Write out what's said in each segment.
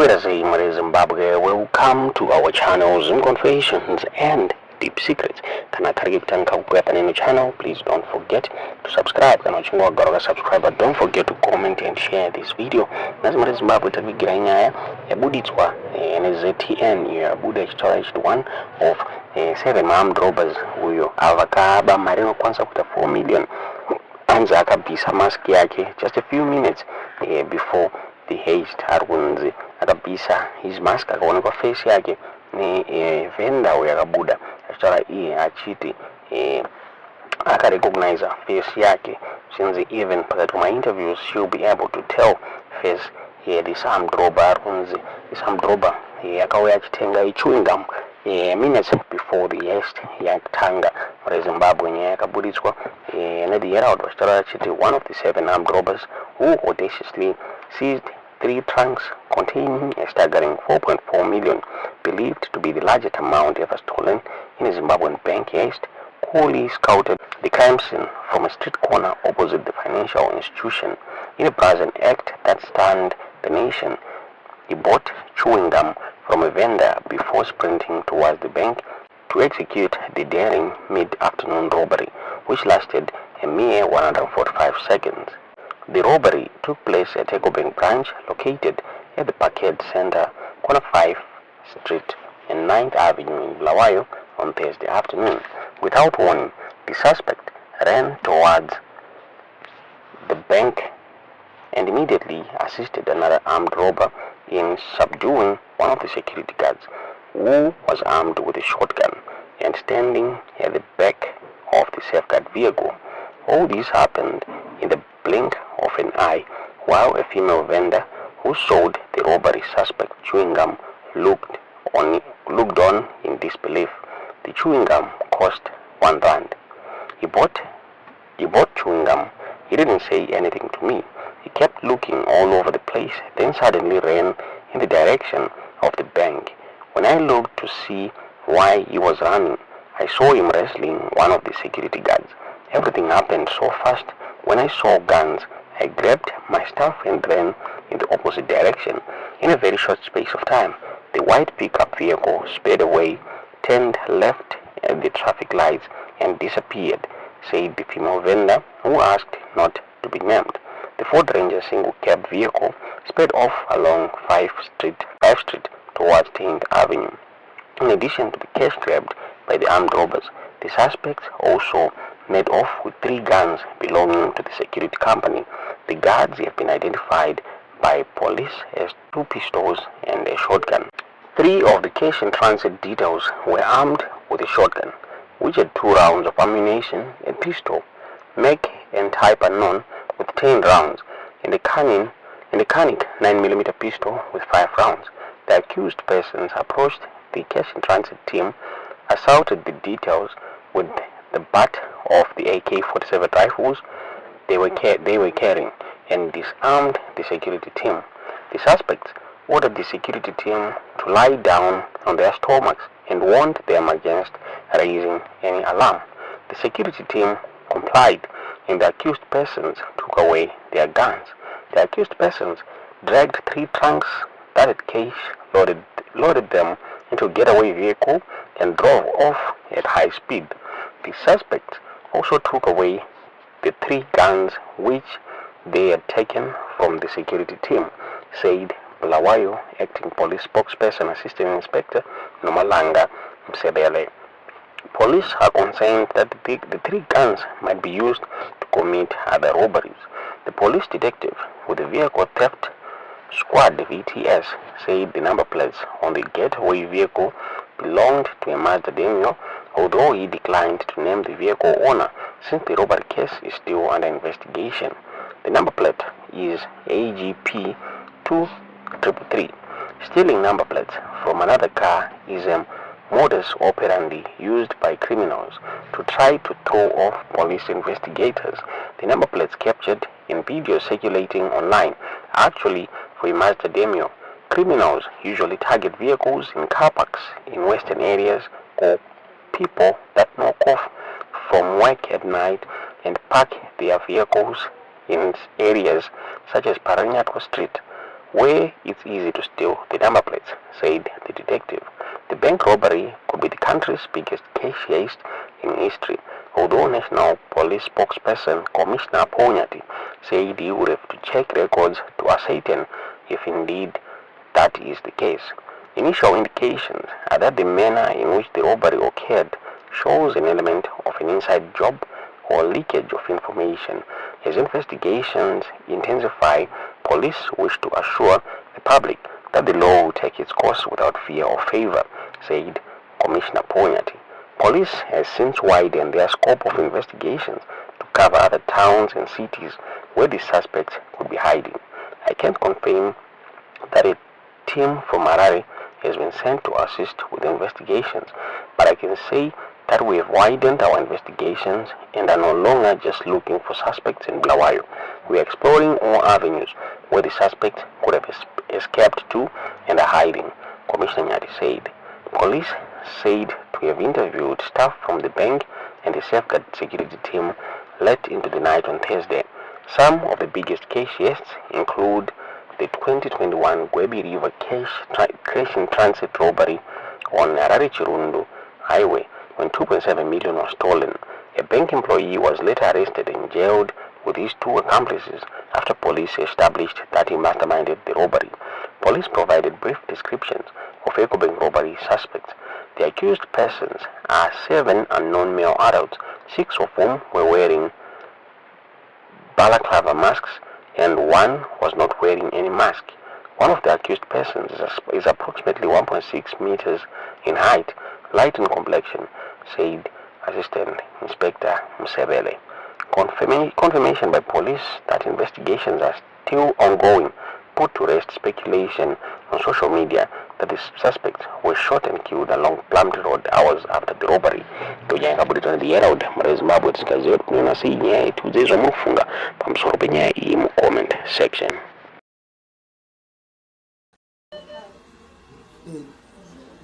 Mwaswera Mare Zimbabwe, welcome to our channel Zoom Confessions and Deep Secrets. Kana karibu tena kukupa neno channel, please don't forget to subscribe. Kana uchingo goroga subscribe, but don't forget to comment and share this video. Mare Zimbabwe tabigira nyaya yabuditswa NZTN yabuda chitola one of 7 armed robbers uyo avakaba mari nokwanisa kuita 4 million. Anza akabvisa mask yake just a few minutes before the haste arunzi akabvisa his mask akaonekwa face yake ni vendor uyo akabuda achitaura iye achiti akarecognize face yake, since even pakati my interviews she'll be able to tell face this armed robber arunzi. This armed robber akauya achitenga chewing gum minutes before the haste yakatanga Mare Zimbabwe nyaya yakabuditswa the Herald vachitaura achiti one of the 7 armed robbers who audaciously seized 3 trunks containing a staggering 4.4 million, believed to be the largest amount ever stolen in a Zimbabwean bank heist, coolly scouted the crime scene from a street corner opposite the financial institution in a brazen act that stunned the nation. He bought chewing gum from a vendor before sprinting towards the bank to execute the daring mid-afternoon robbery, which lasted a mere 145 seconds. The robbery took place at MuEcoBank branch located at the Parkhead Center, corner 5th Street and 9th Avenue in Bulawayo on Thursday afternoon. Without warning, the suspect ran towards the bank and immediately assisted another armed robber in subduing one of the security guards, who was armed with a shotgun and standing at the back of the safeguard vehicle. All this happened in the blink of an eye, while a female vendor who sold the robbery suspect chewing gum looked on in disbelief. The chewing gum cost 1 rand. He bought chewing gum. He didn't say anything to me. He kept looking all over the place, then suddenly ran in the direction of the bank. When I looked to see why he was running, I saw him wrestling one of the security guards. Everything happened so fast. When I saw guns, I grabbed my stuff and ran in the opposite direction. In a very short space of time, the white pickup vehicle sped away, turned left at the traffic lights and disappeared, said the female vendor, who asked not to be named. The Ford Ranger single cab vehicle sped off along 5th Street towards 10th Avenue. In addition to the cash grabbed by the armed robbers, the suspects also made off with 3 guns belonging to the security company. The guards have been identified by police as 2 pistols and a shotgun. 3 of the cash in transit details were armed with a shotgun, which had 2 rounds of ammunition, a pistol, make and type unknown, with 10 rounds, and a Canik 9mm pistol with 5 rounds. The accused persons approached the cash in transit team, assaulted the details with the butt of the AK-47 rifles they were carrying, and disarmed the security team. The suspects ordered the security team to lie down on their stomachs and warned them against raising any alarm. The security team complied, and the accused persons took away their guns. The accused persons dragged 3 trunks that had cash, loaded them into a getaway vehicle and drove off at high speed. The suspects also took away the 3 guns which they had taken from the security team, said Bulawayo acting police spokesperson Assistant Inspector Nomalanga Msebele. Police are concerned that the 3 guns might be used to commit other robberies. The police detective with the vehicle theft squad VTS said the number plates on the getaway vehicle belonged to a Mazda Demio, although he declined to name the vehicle owner since the robbery case is still under investigation. The number plate is AGP 2333. Stealing number plates from another car is a modus operandi used by criminals to try to throw off police investigators. The number plates captured in videos circulating online are actually for a Mazda Demio. Criminals usually target vehicles in car parks in western areas or people that knock off from work at night and park their vehicles in areas such as Paranyatwa Street. where it's easy to steal the number plates, said the detective. The bank robbery could be the country's biggest cash heist in history, although National Police spokesperson Commissioner Ponyati said he would have to check records to ascertain if indeed that is the case. Initial indications are that the manner in which the robbery occurred shows an element of an inside job or leakage of information. As investigations intensify, police wish to assure the public that the law will take its course without fear or favor, said Commissioner Ponyati. Police has since widened their scope of investigations to cover other towns and cities where the suspects could be hiding. I can't confirm that a team from Harare has been sent to assist with investigations, but I can say that we have widened our investigations and are no longer just looking for suspects in Bulawayo. We are exploring all avenues where the suspects could have escaped to and are hiding, Commissioner Nyati said. Police said to have interviewed staff from the bank and the safeguard security team late into the night on Thursday. Some of the biggest cash heists include the 2021 Gwebi River cash in transit robbery on Harare Chirundu Highway when 2.7 million was stolen. A bank employee was later arrested and jailed with his two accomplices after police established that he masterminded the robbery. Police provided brief descriptions of MuEcoBank robbery suspects. The accused persons are 7 unknown male adults, 6 of whom were wearing balaclava masks and 1 was not wearing any mask. One of the accused persons is approximately 1.6 meters in height, light in complexion, said Assistant Inspector Msebele. Confirmation by police that investigations are still ongoing put to rest speculation on social media that the suspects were shot and killed along Plumtree Road hours after the robbery. Tojanga bulitoni the Herald, Mara Zimbabwe tikaziwa kunena sei nyaya yetu dzezva mufunga pamusoro penyaya iyi mu comment section.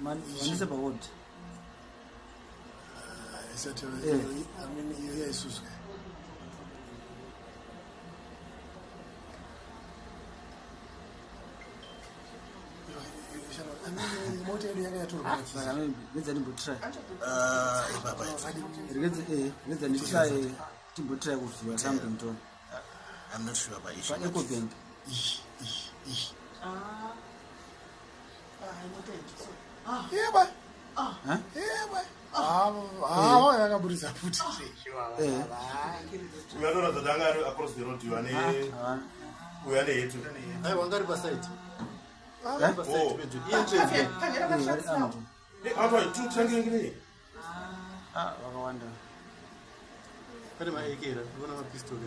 Mandisa bawod. I'm not sure about it. MuEcoBank. Yeah, but akaburisa futi. Uyadora zadanga across the road uyane yetu. Hai wangari pasite. Ato itu changengine. Wakawanda. Kani maekera, ubona ma pistol.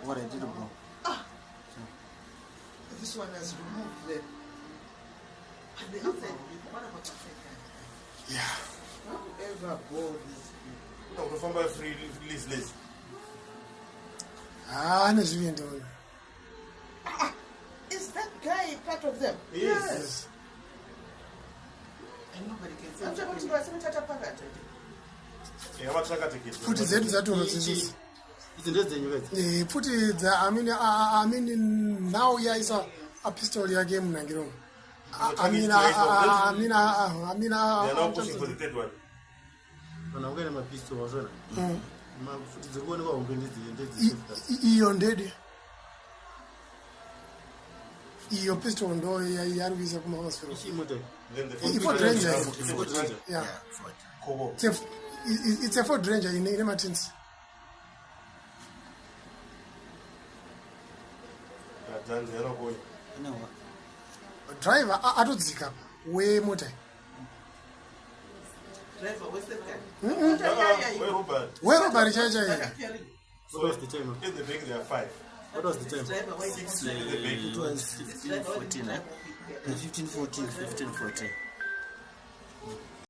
What I did, bro. This one has removed them. Yeah. Whoever bought this. Utofamba free list. Nezviendo. Is that guy part of them? Yes. And nobody can say. I'm talking to you. I'm talking Futi zetu zatoro zizi. Futi za I mean now yaisa a pistol yake munangiro. They are now pushing for the third one. Wanaongea na pistol wazona. Futi zikuone kwa ungenizi iyo ndede. Iyo pistol ndo yaruvisa kuma hospital. For Ranger. Yeah. It's a Ford Ranger in Martins. Driver atodzika we mota. Driver, where's that guy? Where Robert Chacha? So what's the time? In the bank there are 5. What was the time? 6 in the bank. It was 15:14, 15:14.